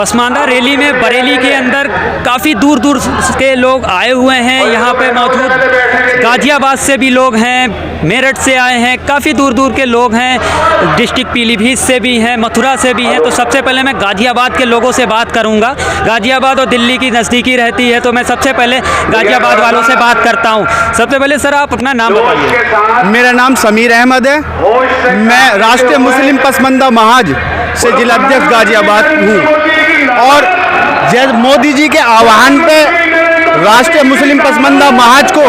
Pasmanda rally में बरेली के अंदर काफ़ी दूर दूर के लोग आए हुए हैं। यहाँ पे मौजूद गाजियाबाद से भी लोग हैं, मेरठ से आए हैं, काफ़ी दूर दूर के लोग हैं, डिस्ट्रिक्ट पीलीभीत से भी हैं, मथुरा से भी हैं। तो सबसे पहले मैं गाजियाबाद के लोगों से बात करूँगा। गाजियाबाद और दिल्ली की नज़दीकी रहती है, तो मैं सबसे पहले गाजियाबाद वालों से बात करता हूँ। सबसे पहले सर आप अपना नाम बताइए। मेरा नाम समीर अहमद है। मैं राष्ट्रीय मुस्लिम पसमानदा महाज से जिला अध्यक्ष गाजियाबाद हूँ और जैसे मोदी जी के आह्वान पे राष्ट्रीय मुस्लिम पसमानदा महाज को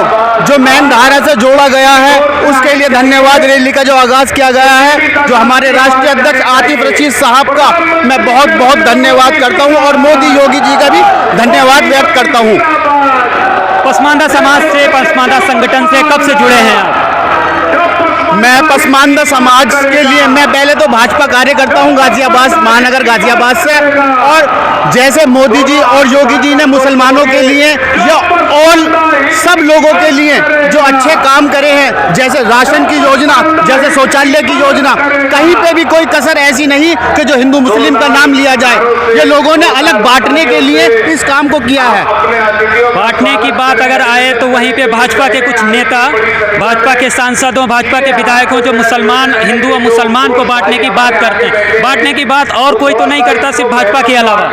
जो मेन धारा से जोड़ा गया है उसके लिए धन्यवाद। रैली का जो आगाज़ किया गया है, जो हमारे राष्ट्रीय अध्यक्ष आतिफ रशीद साहब का मैं बहुत बहुत धन्यवाद करता हूं और मोदी योगी जी का भी धन्यवाद व्यक्त करता हूं। पसमानदा समाज से, पसमानदा संगठन से कब से जुड़े हैं आप? मैं पसमानदा समाज के लिए मैं पहले तो भाजपा कार्यकर्ता हूं गाजियाबाद, महानगर गाजियाबाद से। और जैसे मोदी जी और योगी जी ने मुसलमानों के लिए या ऑल सब लोगों के लिए जो अच्छे काम करे हैं, जैसे राशन की योजना, जैसे शौचालय की योजना, कहीं पे भी कोई कसर ऐसी नहीं कि जो हिंदू मुस्लिम का नाम लिया जाए। ये लोगों ने अलग बांटने के लिए इस काम को किया है। बांटने की बात अगर आए तो वहीं पे भाजपा के कुछ नेता, भाजपा के सांसदों, भाजपा के विधायकों जो मुसलमान, हिंदू और मुसलमान को बांटने की बात करते हैं। बांटने की बात और कोई तो नहीं करता सिर्फ भाजपा के अलावा।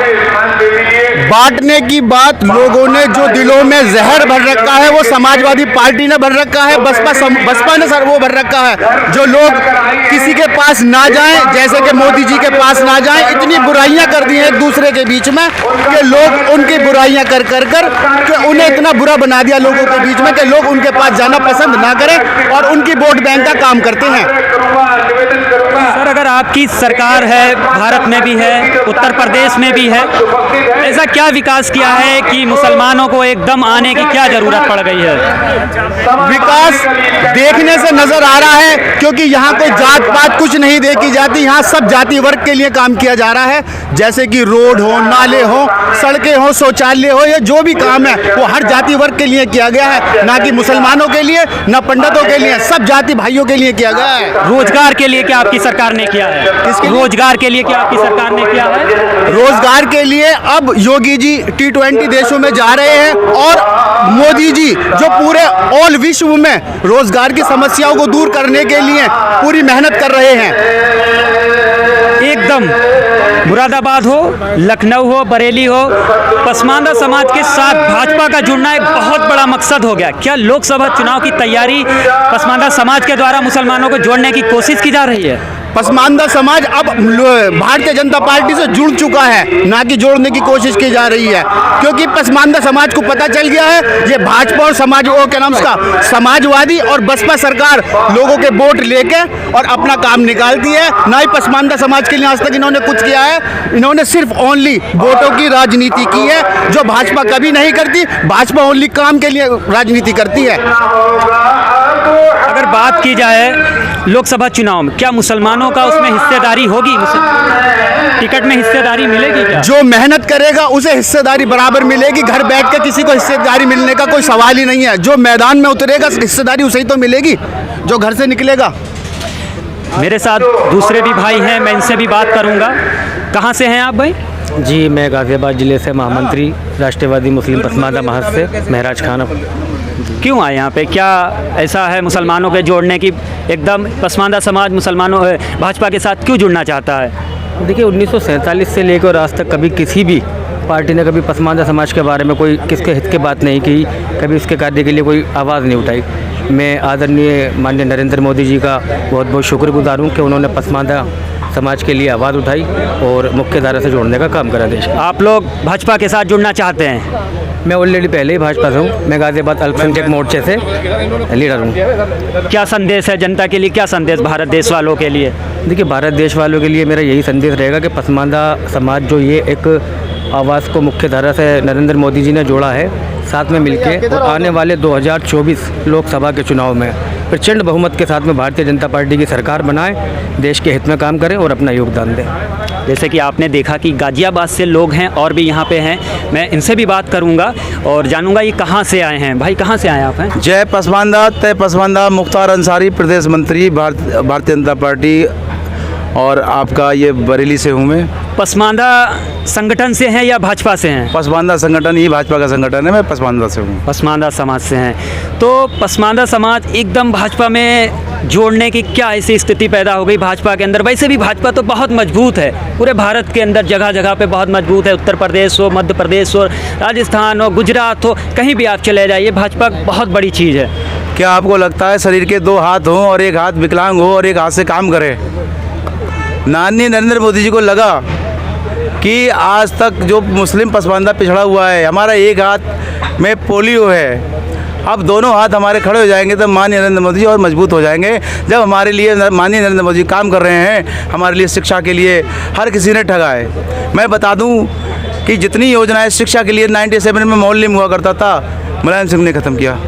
बांटने की बात लोगों ने जो दिलों में जहर भर रखा है वो समाजवादी पार्टी ने भर रखा है, बसपा ने सर वो भर रखा है। जो लोग किसी के पास ना जाएं, जैसे कि मोदी जी के पास ना जाएं, इतनी बुराइयां कर दी हैं एक दूसरे के बीच में कि लोग उनकी बुराइयां कर कर कर कि उन्हें इतना बुरा बना दिया लोगों के बीच में कि लोग उनके पास जाना पसंद ना करें और उनकी वोट बैंक का काम करते हैं। सर अगर आपकी सरकार है, भारत में भी है, उत्तर प्रदेश में भी है, ऐसा क्या विकास किया है कि मुसलमानों को एकदम आने की क्या जरूरत पड़ गई है? विकास देखने से नजर आ रहा है, क्योंकि यहाँ कोई जात पात कुछ नहीं देखी जाती। यहाँ सब जाति वर्ग के लिए काम किया जा रहा है, जैसे कि रोड हो, नाले हो, सड़कें हो, शौचालय हो, ये जो भी काम है वो हर जाति वर्ग के लिए किया गया है, ना कि मुसलमानों के लिए, ना पंडितों के लिए, सब जाति भाइयों के लिए किया गया है। रोजगार के लिए क्या आपकी सरकार ने किया है? किसके लिए? रोजगार के लिए क्या आपकी सरकार ने किया है? रोजगार के लिए अब योगी जी T20 देशों में जा रहे हैं और मोदी जी जो पूरे ऑल विश्व में रोजगार की समस्याओं को दूर करने के लिए पूरी मेहनत कर रहे हैं। एकदम मुरादाबाद हो, लखनऊ हो, बरेली हो, पसमानदा समाज के साथ भाजपा का जुड़ना एक बहुत बड़ा मकसद हो गया। क्या लोकसभा चुनाव की तैयारी पसमानदा समाज के द्वारा मुसलमानों को जोड़ने की कोशिश की जा रही है? पसमानदा समाज अब भारतीय जनता पार्टी से जुड़ चुका है, ना कि जोड़ने की कोशिश की जा रही है, क्योंकि पसमानदा समाज को पता चल गया है ये भाजपा और समाजवादी और बसपा सरकार लोगों के वोट लेके और अपना काम निकालती है। ना ही पसमानदा समाज के लिए आज तक इन्होंने कुछ किया है। इन्होंने सिर्फ ओनली वोटों की राजनीति की है, जो भाजपा कभी नहीं करती। भाजपा ओनली काम के लिए राजनीति करती है। अगर बात की जाए लोकसभा चुनाव में, क्या मुसलमानों का उसमें हिस्सेदारी होगी? टिकट में हिस्सेदारी मिलेगी क्या? जो मेहनत करेगा उसे हिस्सेदारी बराबर मिलेगी। घर बैठ के किसी को हिस्सेदारी मिलने का कोई सवाल ही नहीं है। जो मैदान में उतरेगा हिस्सेदारी उसे ही तो मिलेगी, जो घर से निकलेगा। मेरे साथ दूसरे भी भाई हैं, मैं इनसे भी बात करूंगा। कहाँ से हैं आप भाई? जी, मैं गाज़ियाबाद ज़िले से महामंत्री राष्ट्रवादी मुस्लिम पसमानदा महाज से महराज खान। क्यों आए यहाँ पे? क्या ऐसा है मुसलमानों के जोड़ने की? एकदम पसमानदा समाज मुसलमानों भाजपा के साथ क्यों जुड़ना चाहता है? देखिए, 1947 से लेकर आज तक कभी किसी भी पार्टी ने कभी पसमानदा समाज के बारे में कोई किसके हित की बात नहीं की, कभी उसके कार्य के लिए कोई आवाज़ नहीं उठाई। मैं आदरणीय माननीय नरेंद्र मोदी जी का बहुत बहुत शुक्रगुजार हूँ कि उन्होंने पसमानदा समाज के लिए आवाज़ उठाई और मुख्य धारा से जोड़ने का काम करा देश। आप लोग भाजपा के साथ जुड़ना चाहते हैं? मैं ऑलरेडी पहले ही भाजपा से हूँ। मैं गाज़ियाबाद अल्पसंख्यक मोर्चे से लीडर हूँ। क्या संदेश है जनता के लिए? क्या संदेश भारत देश वालों के लिए? देखिए, भारत देश वालों के लिए मेरा यही संदेश रहेगा कि पसमानदा समाज जो ये एक आवाज़ को मुख्य धारा से नरेंद्र मोदी जी ने जोड़ा है, साथ में मिलके और आने वाले 2024 लोकसभा के चुनाव में प्रचंड बहुमत के साथ में भारतीय जनता पार्टी की सरकार बनाएं, देश के हित में काम करें और अपना योगदान दें। जैसे कि आपने देखा कि गाजियाबाद से लोग हैं और भी यहाँ पे हैं, मैं इनसे भी बात करूँगा और जानूँगा ये कहाँ से आए हैं। भाई कहाँ से आए आप हैं? जय पसमानदा, तय पसमानदा, मुख्तार अंसारी, प्रदेश मंत्री भारतीय जनता पार्टी, और आपका ये बरेली से हूँ मैं। पसमानदा संगठन से हैं या भाजपा से हैं? पसमानदा संगठन ही भाजपा का संगठन है, मैं पसमानदा से हूँ। पसमानदा समाज से हैं। तो पसमानदा समाज एकदम भाजपा में जोड़ने की क्या ऐसी स्थिति पैदा हो गई भाजपा के अंदर? वैसे भी भाजपा तो बहुत मजबूत है, पूरे भारत के अंदर जगह जगह पे बहुत मजबूत है। उत्तर प्रदेश हो, मध्य प्रदेश हो, राजस्थान हो, गुजरात हो, कहीं भी आप चले जाइए, भाजपा बहुत बड़ी चीज़ है। क्या आपको लगता है शरीर के 2 हाथ हों और एक हाथ विकलांग हो और एक हाथ से काम करे? माननीय नरेंद्र मोदी जी को लगा कि आज तक जो मुस्लिम पसमानदा पिछड़ा हुआ है, हमारा एक हाथ में पोलियो है, अब दोनों हाथ हमारे खड़े हो जाएंगे तो माननीय नरेंद्र मोदी जी और मजबूत हो जाएंगे। जब हमारे लिए माननीय नरेंद्र मोदी जी काम कर रहे हैं, हमारे लिए शिक्षा के लिए हर किसी ने ठगा है। मैं बता दूं कि जितनी योजनाएं शिक्षा के लिए 97 में मोहल्ले हुआ करता था, मुलायम सिंह ने ख़त्म किया।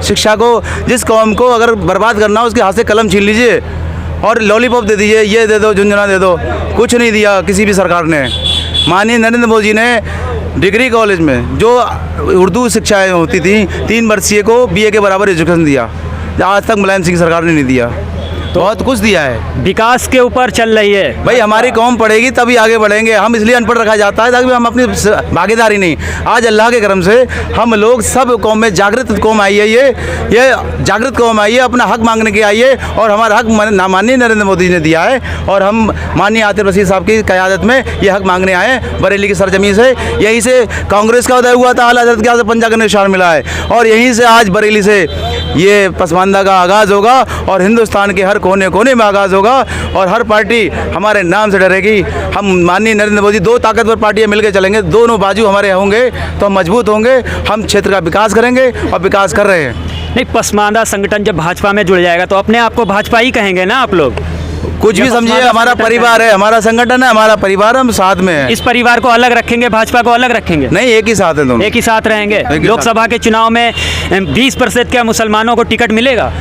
शिक्षा को, जिस कौम को अगर बर्बाद करना हो उसके हाथ से कलम छीन लीजिए और लॉलीपॉप दे दीजिए, ये दे दो, झुंझुना दे दो, कुछ नहीं दिया किसी भी सरकार ने। माननीय नरेंद्र मोदी जी ने डिग्री कॉलेज में जो उर्दू शिक्षाएं होती थी, 3 वर्षीय को BA के बराबर एजुकेशन दिया, आज तक मुलायम सिंह सरकार ने नहीं दिया। तो बहुत कुछ दिया है, विकास के ऊपर चल रही है। भाई हमारी कौम पढ़ेगी तभी आगे बढ़ेंगे। हम इसलिए अनपढ़ रखा जाता है ताकि हम अपनी भागीदारी नहीं। आज अल्लाह के करम से हम लोग सब कौम में जागृत कौम आई है, ये जागृत कौम आई है, अपना हक मांगने के आई है और हमारा हक माननीय नरेंद्र मोदी जी ने दिया है और हम माननीय आतिफ रशीद साहब की क़यादत में ये हक मांगने आए हैं बरेली की सरजमी से। यहीं से कांग्रेस का उदय हुआ था, आला हज़रत के यहाँ से पंजा का निशान मिला है और यहीं से आज बरेली से ये पसमानदा का आगाज़ होगा और हिंदुस्तान के हर कोने कोने में आगाज़ होगा और हर पार्टी हमारे नाम से डरेगी। हम माननीय नरेंद्र मोदी, 2 ताकतवर पार्टियां मिलकर चलेंगे, दोनों बाजू हमारे होंगे तो हम मजबूत होंगे, हम क्षेत्र का विकास करेंगे और विकास कर रहे हैं। नहीं, पसमानदा संगठन जब भाजपा में जुड़ जाएगा तो अपने आप को भाजपा ही कहेंगे ना आप लोग? कुछ भी समझिए, हमारा परिवार है, हमारा संगठन है, हमारा परिवार, हम साथ में हैं। इस परिवार को अलग रखेंगे, भाजपा को अलग रखेंगे? नहीं, एक ही साथ है दोनों, एक ही साथ रहेंगे। ही लोकसभा के चुनाव में 20% क्या मुसलमानों को टिकट मिलेगा?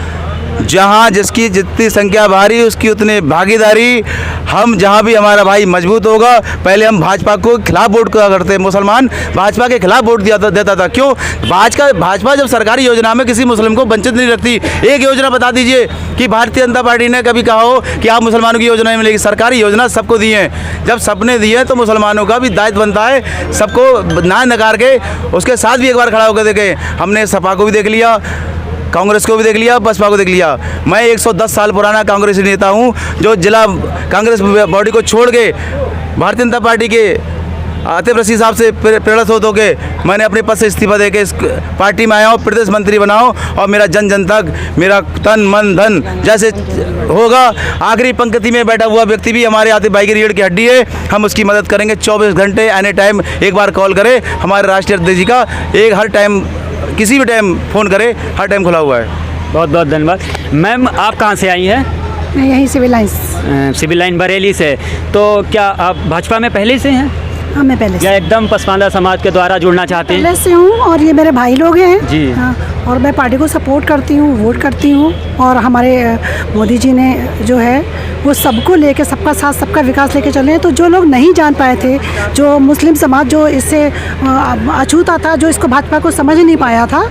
जहाँ जिसकी जितनी संख्या भारी उसकी उतनी भागीदारी। हम जहाँ भी हमारा भाई मजबूत होगा, पहले हम भाजपा को खिलाफ वोट किया करते, मुसलमान भाजपा के खिलाफ वोट देता था। क्यों? भाजपा जब सरकारी योजना में किसी मुस्लिम को वंचित नहीं रखती। एक योजना बता दीजिए कि भारतीय जनता पार्टी ने कभी कहा हो कि आप मुसलमानों की योजना नहीं मिलेगी? सरकारी योजना सबको दी है, जब सबने दी है तो मुसलमानों का भी दायित्व बनता है सबको ना नकार के उसके साथ भी एक बार खड़ा होकर देखे। हमने सपा को भी देख लिया, कांग्रेस को भी देख लिया, बसपा को देख लिया। मैं 110 साल पुराना कांग्रेसी नेता हूं जो जिला कांग्रेस बॉडी को छोड़ के भारतीय जनता पार्टी के आतिफ रशीद साहब से प्रेरित होके मैंने अपने पद से इस्तीफा देके इस पार्टी में आया हूँ, प्रदेश मंत्री बनाओ और मेरा जन जन तक मेरा तन मन धन जैसे होगा। आखिरी पंक्ति में बैठा हुआ व्यक्ति भी हमारे आतिफ भाई की रीढ़ की हड्डी है, हम उसकी मदद करेंगे 24 घंटे एनी टाइम। एक बार कॉल करें हमारे राष्ट्रीय अध्यक्ष जी का, एक हर टाइम किसी भी टाइम फ़ोन करें, हर टाइम खुला हुआ है। बहुत बहुत धन्यवाद। मैम, आप कहाँ से आई हैं? मैं यहीं civil lines. Civil line Bareilly से। तो क्या आप भाजपा में पहले से हैं हाँ, मैं पहले या से एकदम पसमानदा समाज के द्वारा जुड़ना चाहते हैं? पहले से हूँ और ये मेरे भाई लोग हैं जी। हाँ, और मैं पार्टी को सपोर्ट करती हूँ, वोट करती हूँ और हमारे मोदी जी ने जो है वो सबको लेके, सबका साथ सबका विकास लेके चले हैं। तो जो लोग नहीं जान पाए थे, जो मुस्लिम समाज जो इससे अछूता था, जो इसको भाजपा को समझ नहीं पाया था,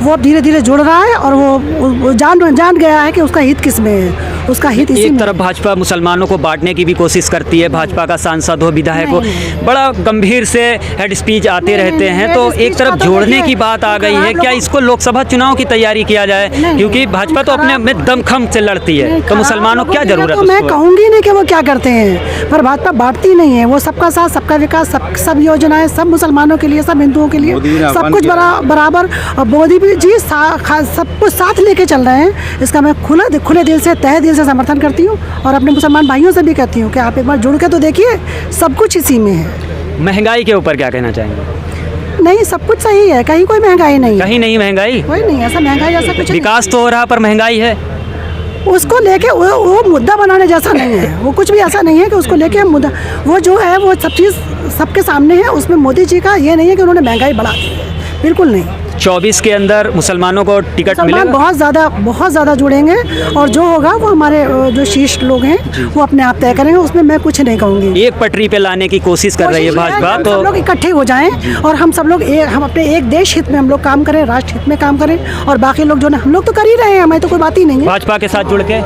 वो अब धीरे धीरे जुड़ रहा है और वो जान गया है कि उसका हित किस में है, उसका हित इसी एक में। तरफ भाजपा मुसलमानों को बांटने की भी कोशिश करती है, भाजपा का सांसद हो, विधायक हो, बड़ा गंभीर से हेड स्पीच आते रहते हैं, तो एक तरफ जोड़ने की बात आ गई है। क्या इसको लोकसभा चुनाव की तैयारी किया जाए? क्योंकि भाजपा तो अपने में दमखम से लड़ती है, तो मुसलमानों को क्या जरूरत है? मैं कहूँगी नहीं कि वो क्या करते हैं, पर भाजपा बांटती नहीं है। वो सबका साथ सबका विकास, सब योजनाएं सब मुसलमानों के लिए, सब हिंदुओं के लिए, सब कुछ बराबर। और मोदी भी जी सब कुछ साथ लेके चल रहे हैं। इसका मैं खुले दिल से, तहे दिल से समर्थन करती हूँ और अपने मुसलमान भाइयों से भी कहती हूँ कि आप एक बार जुड़ के तो देखिए, सब कुछ इसी में है। महंगाई के ऊपर क्या कहना चाहेंगे? नहीं, सब कुछ सही है, कहीं कोई महंगाई नहीं है। कहीं नहीं महंगाई? कोई नहीं, ऐसा महंगाई ऐसा कुछ विकास तो हो रहा पर महंगाई है। उसको लेके वो मुद्दा बनाने जैसा नहीं है। वो कुछ भी ऐसा नहीं है कि उसको लेके मुद्दा, वो जो है वो सब चीज़ सबके सामने है। उसमें मोदी जी का ये नहीं है कि उन्होंने महंगाई बढ़ा दी है, बिल्कुल नहीं। 24 के अंदर मुसलमानों को टिकट मिलेगा? बहुत ज़्यादा जुड़ेंगे और जो होगा वो हमारे जो शीर्ष लोग हैं वो अपने आप तय करेंगे, उसमें मैं कुछ नहीं कहूँगी। एक पटरी पे लाने की कोशिश कर रही है भाजपा, तो सब लोग इकट्ठे हो जाएं और हम सब लोग हम अपने एक देश हित में हम लोग काम करें, राष्ट्र हित में काम करें और बाकी लोग जो ना, हम लोग तो कर ही रहे हैं, हमें तो कोई बात ही नहीं है। भाजपा के साथ जुड़ के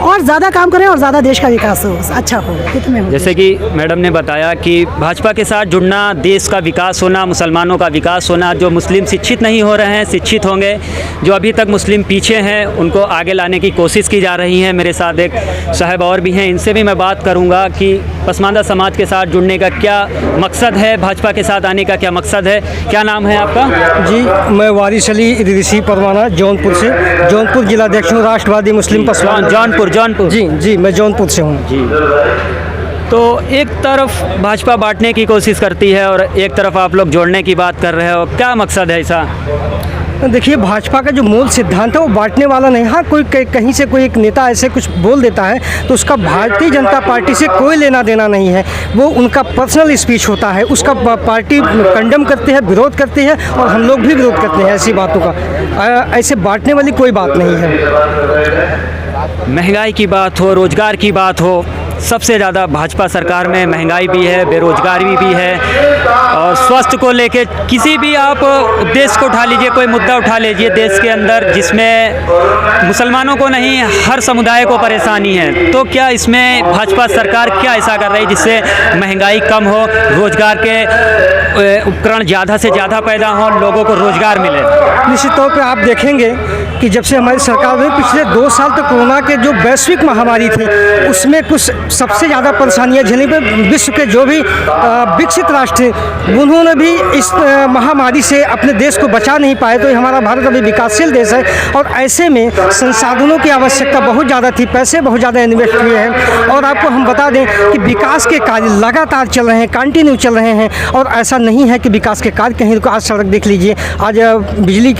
और ज़्यादा काम करें और ज़्यादा देश का विकास हो, अच्छा हो, कितने हो। जैसे कि मैडम ने बताया कि भाजपा के साथ जुड़ना, देश का विकास होना, मुसलमानों का विकास होना, जो मुस्लिम शिक्षित नहीं हो रहे हैं शिक्षित होंगे, जो अभी तक मुस्लिम पीछे हैं उनको आगे लाने की कोशिश की जा रही है। मेरे साथ एक साहब और भी हैं, इनसे भी मैं बात करूंगा कि पसमानदा समाज के साथ जुड़ने का क्या मकसद है, भाजपा के साथ आने का क्या मकसद है। क्या नाम है आपका? जी, मैं वारिस अली इदरीसी परवाना जौनपुर से, जौनपुर जिलाध्यक्ष हूँ राष्ट्रवादी मुस्लिम पसमानदा। जौनपुर जी, मैं जौनपुर से हूँ जी। तो एक तरफ भाजपा बांटने की कोशिश करती है और एक तरफ आप लोग जोड़ने की बात कर रहे हो, क्या मकसद है ऐसा? देखिए, भाजपा का जो मूल सिद्धांत है वो बांटने वाला नहीं। हाँ, कोई कहीं से कोई एक नेता ऐसे कुछ बोल देता है तो उसका भारतीय जनता पार्टी से कोई लेना देना नहीं है, वो उनका पर्सनल स्पीच होता है, उसका पार्टी कंडेम करती है, विरोध करती है और हम लोग भी विरोध करते हैं ऐसी बातों का। ऐसे बांटने वाली कोई बात नहीं है। महंगाई की बात हो, रोजगार की बात हो, सबसे ज़्यादा भाजपा सरकार में महंगाई भी है, बेरोजगारी भी है और स्वास्थ्य को लेके किसी भी आप देश को उठा लीजिए, कोई मुद्दा उठा लीजिए देश के अंदर जिसमें मुसलमानों को नहीं हर समुदाय को परेशानी है, तो क्या इसमें भाजपा सरकार क्या ऐसा कर रही है जिससे महंगाई कम हो, रोजगार के उपकरण ज़्यादा से ज़्यादा पैदा हो, लोगों को रोजगार मिले? निश्चित तौर पे आप देखेंगे कि जब से हमारी सरकार हुई पिछले 2 साल तक कोरोना के जो वैश्विक महामारी थी उसमें कुछ सबसे ज़्यादा परेशानियाँ झेली पे विश्व के जो भी विकसित राष्ट्र थे उन्होंने भी इस महामारी से अपने देश को बचा नहीं पाए। तो हमारा भारत अभी विकासशील देश है और ऐसे में संसाधनों की आवश्यकता बहुत ज़्यादा थी, पैसे बहुत ज़्यादा इन्वेस्ट हुए हैं और आपको हम बता दें कि विकास के कार्य लगातार चल रहे हैं, कंटिन्यू चल रहे हैं और ऐसा नहीं है कि विकास के कार्य कहीं रुको। आज सड़क देख लीजिए, आज बिजली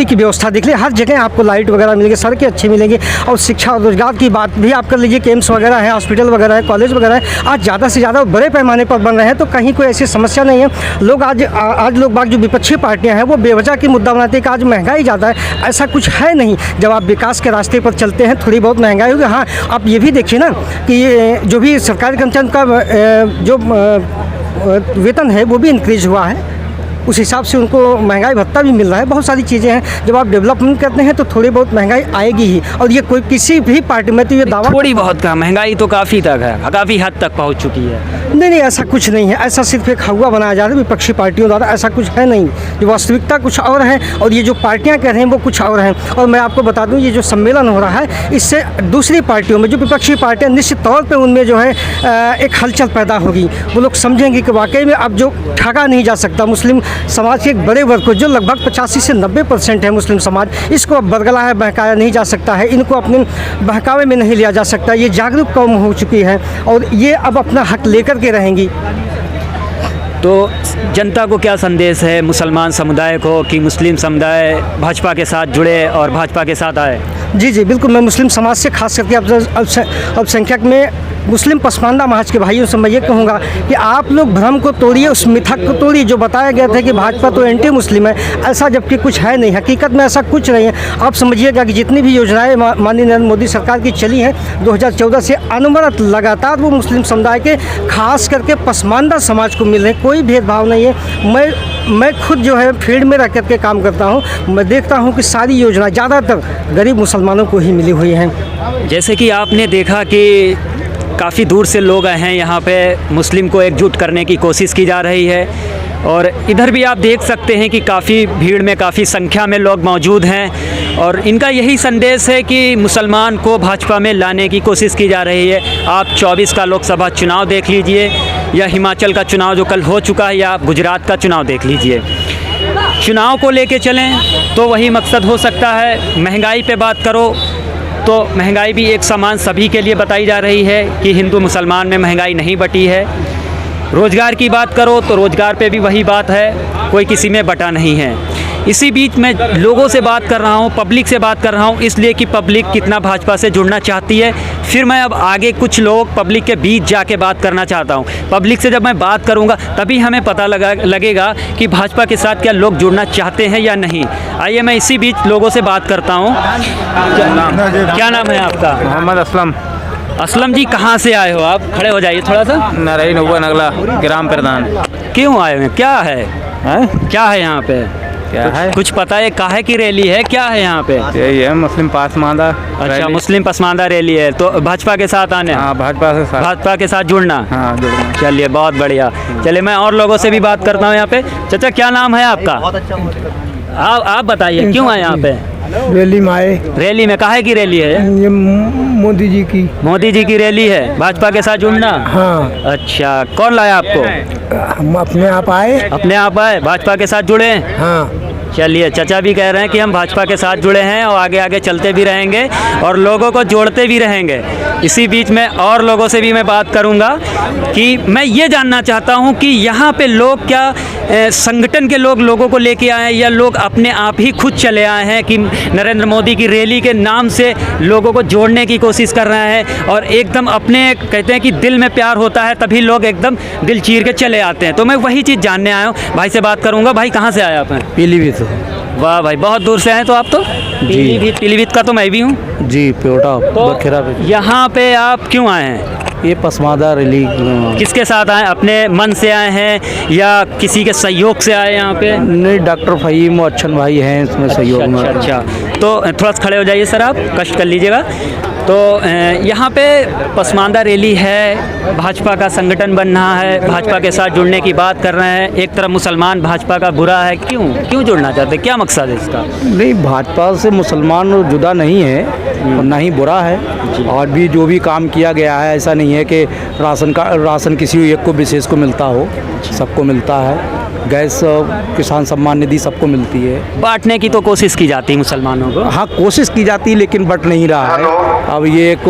की व्यवस्था देख लीजिए, हर जगह आपको लाइट वगैरह मिलेगी, सड़कें अच्छी मिलेंगी और शिक्षा और रोजगार की बात भी आप कर लीजिए, एम्स वगैरह है, हॉस्पिटल वगैरह है, कॉलेज वगैरह है, आज ज़्यादा से ज़्यादा बड़े पैमाने पर बन रहे हैं। तो कहीं कोई ऐसी समस्या नहीं है। लोग आज लोग बाग जो विपक्षी पार्टियां हैं वो बेवजह की मुद्दा बनाते हैं कि आज महंगाई ज़्यादा है, ऐसा कुछ है नहीं। जब आप विकास के रास्ते पर चलते हैं थोड़ी बहुत महंगाई होगी। हाँ, आप ये भी देखिए ना कि जो भी सरकारी कर्मचारी का जो वेतन है वो भी इंक्रीज हुआ है, उस हिसाब से उनको महंगाई भत्ता भी मिल रहा है। बहुत सारी चीज़ें हैं, जब आप डेवलपमेंट करते हैं तो थोड़ी बहुत महंगाई आएगी ही और ये कोई किसी भी पार्टी में तो ये दावा थोड़ी बहुत का महंगाई तो काफ़ी तक है, काफ़ी हद तक पहुंच चुकी है। नहीं, ऐसा कुछ नहीं है। ऐसा सिर्फ एक हवा बनाया जा रहा है विपक्षी पार्टियों द्वारा, ऐसा कुछ है नहीं। जो वास्तविकता कुछ और है और ये जो पार्टियां कह रहे हैं वो कुछ और हैं। और मैं आपको बता दूं ये जो सम्मेलन हो रहा है इससे दूसरी पार्टियों में जो विपक्षी पार्टियां निश्चित तौर पे उनमें जो है एक हलचल पैदा होगी। वो लोग समझेंगे कि वाकई में अब जो ठगा नहीं जा सकता मुस्लिम समाज के एक बड़े वर्ग को, जो लगभग 85 से 90% है मुस्लिम समाज, इसको अब बरगला है बहकाया नहीं जा सकता है, इनको अपने बहकावे में नहीं लिया जा सकता। ये जागरूक कौम हो चुकी है और ये अब अपना हक लेकर के रहेंगी। तो जनता को क्या संदेश है, मुसलमान समुदाय को, कि मुस्लिम समुदाय भाजपा के साथ जुड़े और भाजपा के साथ आए? जी, बिल्कुल। मैं मुस्लिम समाज से खास करके अल्पसंख्यक में मुस्लिम पसमानदा समाज के भाइयों से मैं ये कहूँगा कि आप लोग भ्रम को तोड़िए, उस मिथक को तोड़िए जो बताया गया था कि भाजपा तो एंटी मुस्लिम है, ऐसा जबकि कुछ है नहीं। हकीकत में ऐसा कुछ नहीं है। आप समझिएगा कि जितनी भी योजनाएं माननीय नरेंद्र मोदी सरकार की चली हैं 2014 से अनवरत लगातार वो मुस्लिम समुदाय के खास करके पसमानदा समाज को मिल रहे हैं। कोई भेदभाव नहीं है। मैं खुद जो है फील्ड में रह कर के काम करता हूँ, मैं देखता हूँ कि सारी योजना ज़्यादातर गरीब मुसलमानों को ही मिली हुई हैं। जैसे कि आपने देखा कि काफ़ी दूर से लोग आए हैं यहाँ पे, मुस्लिम को एकजुट करने की कोशिश की जा रही है और इधर भी आप देख सकते हैं कि काफ़ी भीड़ में, काफ़ी संख्या में लोग मौजूद हैं और इनका यही संदेश है कि मुसलमान को भाजपा में लाने की कोशिश की जा रही है। आप 24 का लोकसभा चुनाव देख लीजिए या हिमाचल का चुनाव जो कल हो चुका है या आप गुजरात का चुनाव देख लीजिए। चुनाव को लेके चलें तो वही मकसद हो सकता है। महंगाई पे बात करो तो महंगाई भी एक समान सभी के लिए बताई जा रही है कि हिंदू मुसलमान में महंगाई नहीं बटी है। रोज़गार की बात करो तो रोज़गार पे भी वही बात है, कोई किसी में बटा नहीं है। इसी बीच मैं लोगों से बात कर रहा हूँ, पब्लिक से बात कर रहा हूँ, इसलिए कि पब्लिक कितना भाजपा से जुड़ना चाहती है। फिर मैं अब आगे कुछ लोग पब्लिक के बीच जाके बात करना चाहता हूँ। पब्लिक से जब मैं बात करूँगा तभी हमें पता लगेगा कि भाजपा के साथ क्या लोग जुड़ना चाहते हैं या नहीं। आइए मैं इसी बीच लोगों से बात करता हूँ। क्या नाम है आपका? मोहम्मद असलम। असलम जी, कहाँ से आए हो आप? खड़े हो जाइए थोड़ा सा। नारायण हुआ नगला ग्राम प्रधान। क्यों आए हैं, क्या है? क्या है यहाँ पे? क्या है कुछ पता है काहे की रैली है, क्या है यहाँ पे? यही है मुस्लिम पसमानदा। अच्छा, मुस्लिम पसमानदा रैली है, तो भाजपा के साथ आने, हाँ भाजपा से साथ। भाजपा के साथ जुड़ना। हाँ जुड़ना। चलिए बहुत बढ़िया। चलिए मैं और लोगों से भी बात करता हूँ यहाँ पे। चाचा क्या नाम है आपका? आप बताइए क्यों आए यहाँ पे? रैली में आए, रैली में काहे की रैली है? ये मोदी जी की। मोदी जी की रैली है, भाजपा के साथ जुड़ना। हाँ, अच्छा, कौन लाया आपको? हम अपने आप आए। अपने आप आए, भाजपा के साथ जुड़े हैं? हाँ, चलिए, चाचा भी कह रहे हैं कि हम भाजपा के साथ जुड़े हैं और आगे आगे चलते भी रहेंगे और लोगों को जोड़ते भी रहेंगे। इसी बीच में और लोगों से भी मैं बात करूंगा कि मैं ये जानना चाहता हूं कि यहाँ पे लोग क्या संगठन के लोग लोगों को लेके आए हैं या लोग अपने आप ही खुद चले आए हैं कि नरेंद्र मोदी की रैली के नाम से लोगों को जोड़ने की कोशिश कर रहे हैं और एकदम अपने कहते हैं कि दिल में प्यार होता है तभी लोग एकदम दिल चीर के चले आते हैं। तो मैं वही चीज़ जानने आया हूँ, भाई से बात करूँगा। भाई कहाँ से आए आप हैं? पीलीभीत। वाह भाई, बहुत दूर से आए तो आप तो? पीलीभीत का तो मैं भी हूँ जी, प्योटा तो बखेरा पे। यहाँ पे आप क्यों आए हैं? ये पसमानदा रैली किसके साथ आए? अपने मन से आए हैं या किसी के सहयोग से आए यहाँ पे? नहीं, डॉक्टर फहीम और अच्छन भाई हैं इसमें सहयोग में। अच्छा, तो थोड़ा सा खड़े हो जाइए सर, आप कष्ट कर लीजिएगा। तो यहाँ पे पसमानदा रैली है, भाजपा का संगठन बन रहा है, भाजपा के साथ जुड़ने की बात कर रहे हैं। एक तरफ मुसलमान भाजपा का बुरा है, क्यों जुड़ना चाहते हैं, क्या मकसद है इसका? नहीं, भाजपा से मुसलमान जुदा नहीं है और ना ही बुरा है। और भी जो भी काम किया गया है, ऐसा नहीं है कि राशन किसी एक को विशेष को मिलता हो, सबको मिलता है। गैस किसान सम्मान निधि सबको मिलती है। बांटने की तो कोशिश की जाती है मुसलमानों को। हाँ, कोशिश की जाती है लेकिन बट नहीं रहा है। अब ये एक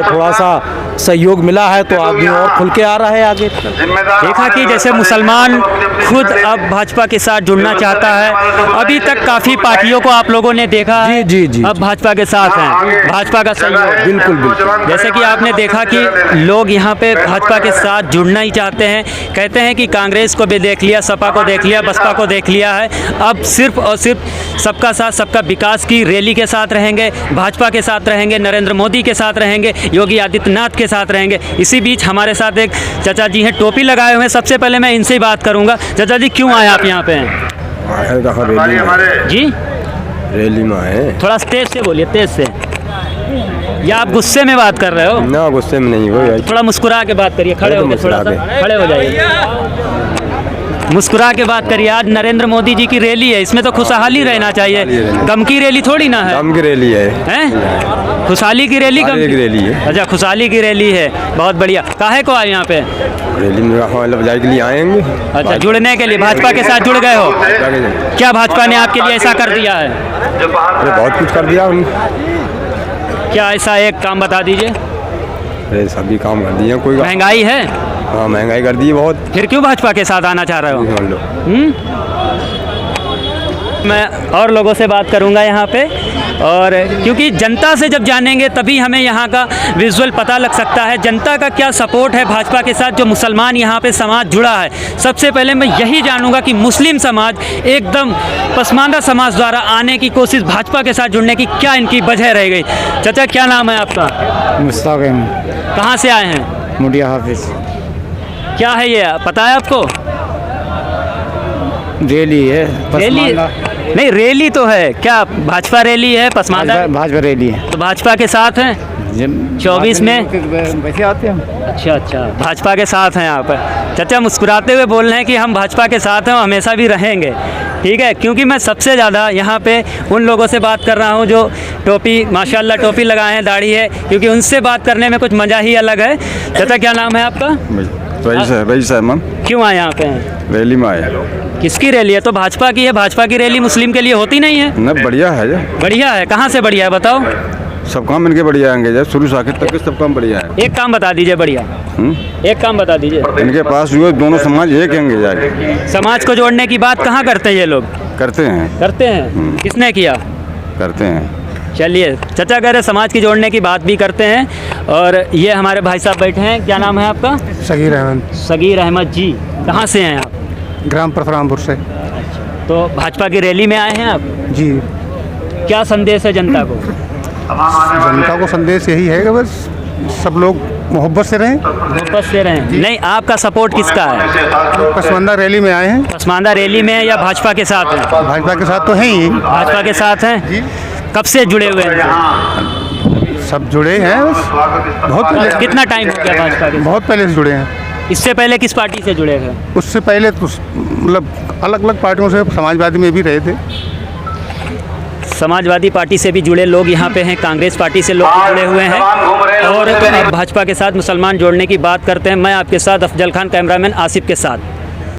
थोड़ा सा सहयोग मिला है तो आदमी और खुल के आ रहा है आगे। देखा कि जैसे मुसलमान खुद अब भाजपा के साथ जुड़ना चाहता है। अभी तक काफ़ी पार्टियों को आप लोगों ने देखा है, जी। अब भाजपा के साथ हैं, भाजपा का सहयोग। बिल्कुल। जैसे कि आपने देखा कि लोग यहाँ पे भाजपा के साथ जुड़ना ही चाहते हैं। कहते हैं कि कांग्रेस को भी देख लिया, सपा को देख लिया, बसपा को देख लिया है, अब सिर्फ और सिर्फ सबका साथ सबका विकास की रैली के साथ रहेंगे, भाजपा के साथ रहेंगे, नरेंद्र मोदी के साथ रहेंगे, योगी आदित्यनाथ के साथ रहेंगे। इसी बीच हमारे साथ एक चाचा जी हैं, टोपी लगाए हुए हैं। सबसे पहले मैं इनसे ही बात करूंगा। चाचा जी क्यों आए आप यहाँ पे? जी रैली में आए। थोड़ा तेज से बोलिए, तेज से। या आप गुस्से में बात कर रहे हो? ना, गुस्से में नहीं हो। थोड़ा मुस्कुरा के बात करिए, खड़े होकर थोड़ा सा खड़े हो जाइए, मुस्कुरा के बात करिए। आज नरेंद्र मोदी जी की रैली है, इसमें तो खुशहाली रहना चाहिए, गम की रैली थोड़ी ना है। गम की रैली है, हैं? खुशहाली की रैली, गम की रैली है। अच्छा, खुशहाली की रैली है, बहुत बढ़िया। काहे को आए यहाँ पे? रैली में मतलब जाए के लिए आएंगे। अच्छा, जुड़ने के लिए, भाजपा के साथ जुड़ गए हो? क्या भाजपा ने आपके लिए ऐसा कर दिया है? अरे बहुत कुछ कर दिया उन्होंने। क्या ऐसा एक काम बता दीजिए। अरे सभी काम कर दिए। कोई महंगाई है? हाँ, महंगाई कर दी है बहुत। फिर क्यों भाजपा के साथ आना चाह रहे हो? मान लो। मैं और लोगों से बात करूंगा यहाँ पे, और क्योंकि जनता से जब जानेंगे तभी हमें यहाँ का विजुअल पता लग सकता है, जनता का क्या सपोर्ट है भाजपा के साथ, जो मुसलमान यहाँ पे समाज जुड़ा है। सबसे पहले मैं यही जानूंगा कि मुस्लिम समाज एकदम पसमानदा समाज द्वारा आने की कोशिश, भाजपा के साथ जुड़ने की क्या इनकी वजह रह गई? चाचा क्या नाम है आपका? मुश्ताक कहाँ से आए हैं? मुडिया हाफिज। क्या है ये, पता है आपको? रैली है, रैली नहीं, रैली तो है। क्या भाजपा रैली है, पसमानदा? भाजपा रैली है। तो भाजपा के साथ हैं 24 में? वैसे आते हैं। अच्छा, भाजपा के साथ हैं आप। चाचा मुस्कुराते हुए बोल रहे हैं कि हम भाजपा के साथ हैं और हमेशा भी रहेंगे। ठीक है, क्योंकि मैं सबसे ज़्यादा यहाँ पे उन लोगों से बात कर रहा हूँ जो टोपी, माशाल्लाह टोपी लगाए हैं, दाढ़ी है, क्योंकि उनसे बात करने में कुछ मज़ा ही अलग है। चाचा क्या नाम है आपका? Rice ma'am. क्यों आए यहाँ पे हैं? रैली में आए। किसकी रैली है? तो भाजपा की है। भाजपा की रैली मुस्लिम के लिए होती नहीं है? न, बढ़िया है। बढ़िया है, कहाँ से बढ़िया है बताओ? सब काम इनके बढ़िया आएंगे, जब शुरू से आखिर तक सब काम बढ़िया है। एक काम बता दीजिए बढ़िया, एक काम बता दीजिए। इनके पास जो है दोनों समाज एक होंगे जाके। समाज को जोड़ने की बात कहाँ करते हैं ये लोग? करते हैं। किसने किया? करते हैं। चलिए, चाचा कह रहे समाज की जोड़ने की बात भी करते हैं। और ये हमारे भाई साहब बैठे हैं, क्या नाम है आपका? सगीर अहमद। सगीर अहमद जी, कहाँ से हैं आप? ग्राम परशुरामपुर से। तो भाजपा की रैली में आए हैं आप जी। क्या संदेश है जनता को? जनता को संदेश यही है कि बस सब लोग मोहब्बत से रहें। मोहब्बत से रहें। नहीं, आपका सपोर्ट किसका है? पसमानदा रैली में आए हैं, पसमानदा रैली में या भाजपा के साथ हैं? भाजपा के साथ तो हैं ही, भाजपा के साथ हैं। कब से जुड़े हुए हैं? सब जुड़े हैं, बहुत पहले, कितना टाइम हो गया भाजपा के? बहुत पहले से जुड़े हैं। इससे पहले किस पार्टी से जुड़े थे? उससे पहले तो मतलब अलग अलग पार्टियों से, समाजवादी में भी रहे थे। समाजवादी पार्टी से भी जुड़े लोग यहाँ पे हैं, कांग्रेस पार्टी से लोग जुड़े हुए हैं, और अब भाजपा के साथ मुसलमान जोड़ने की बात करते हैं। मैं आपके साथ अफजल खान, कैमरामैन आसिफ के साथ।